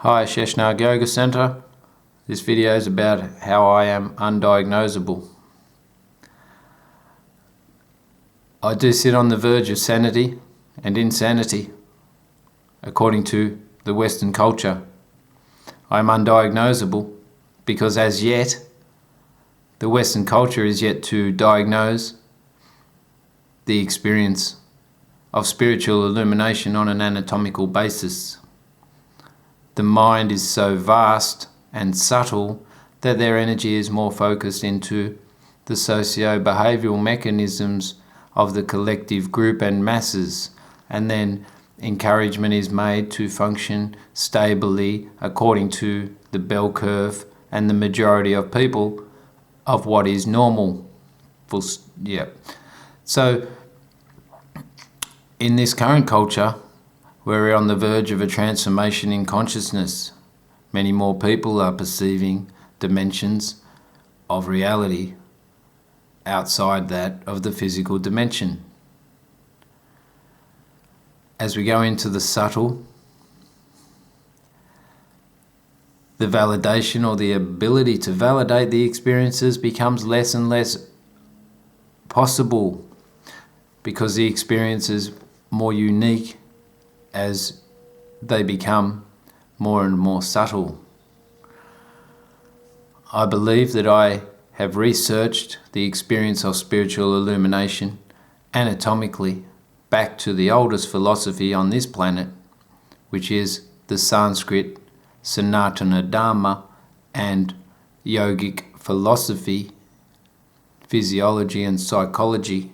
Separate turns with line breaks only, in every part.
Hi, Sheshnag Yoga Center. This video is about how I am undiagnosable. I do sit on the verge of sanity and insanity, according to the Western culture. I am undiagnosable because as yet, the Western culture is yet to diagnose the experience of spiritual illumination on an anatomical basis. The mind is so vast and subtle that their energy is more focused into the socio-behavioral mechanisms of the collective group and masses, and then encouragement is made to function stably according to the bell curve and the majority of people of what is normal. So in this current culture, we're on the verge of a transformation in consciousness. Many more people are perceiving dimensions of reality outside that of the physical dimension. As we go into the subtle, the validation or the ability to validate the experiences becomes less and less possible because the experience is more unique as they become more and more subtle. I believe that I have researched the experience of spiritual illumination anatomically back to the oldest philosophy on this planet, which is the Sanskrit Sanatana Dharma and yogic philosophy, physiology and psychology,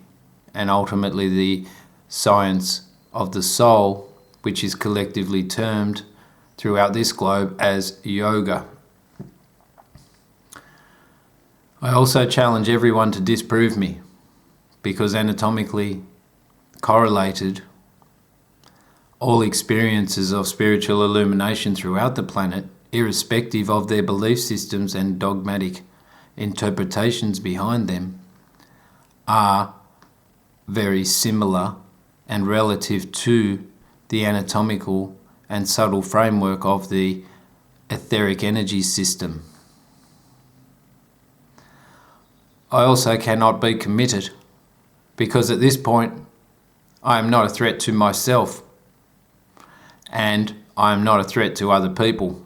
and ultimately the science of the soul, which is collectively termed throughout this globe as yoga. I also challenge everyone to disprove me, because anatomically correlated, all experiences of spiritual illumination throughout the planet, irrespective of their belief systems and dogmatic interpretations behind them, are very similar and relative to the anatomical and subtle framework of the etheric energy system. I also cannot be committed because at this point I am not a threat to myself and I am not a threat to other people.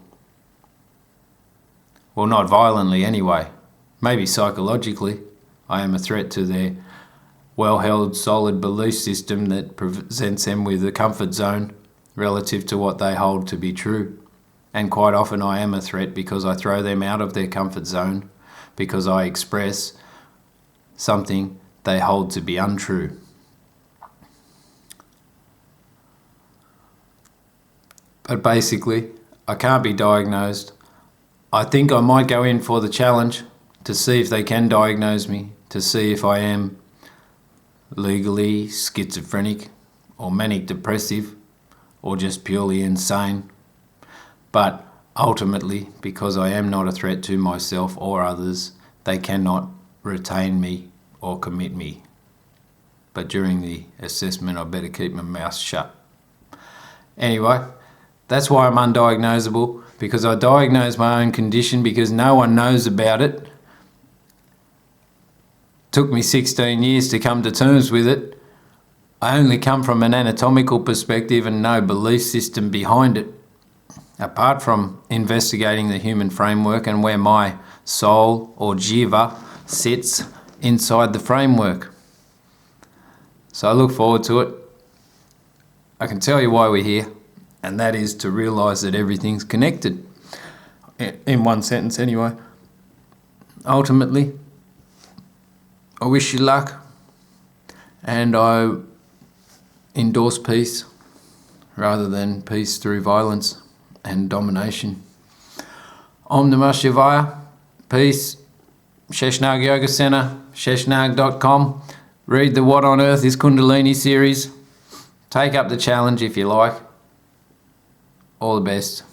Well, not violently anyway. Maybe psychologically I am a threat to their well-held solid belief system that presents them with a comfort zone relative to what they hold to be true. And quite often I am a threat because I throw them out of their comfort zone because I express something they hold to be untrue. But basically, I can't be diagnosed. I think I might go in for the challenge to see if they can diagnose me, to see if I am legally schizophrenic or manic depressive or just purely insane. But ultimately, because I am not a threat to myself or others, they cannot retain me or commit me. But during the assessment, I better keep my mouth shut. Anyway, that's why I'm undiagnosable, because I diagnose my own condition because no one knows about it. Took me 16 years to come to terms with it. I only come from an anatomical perspective and no belief system behind it, apart from investigating the human framework and where my soul or jiva sits inside the framework. So I look forward to it. I can tell you why we're here, and that is to realise that everything's connected. In one sentence anyway. Ultimately, I wish you luck, and I endorse peace rather than peace through violence and domination. Om Namah Shivaya, peace. Sheshnag Yoga Center, sheshnag.com. Read the What on Earth is Kundalini series. Take up the challenge if you like. All the best.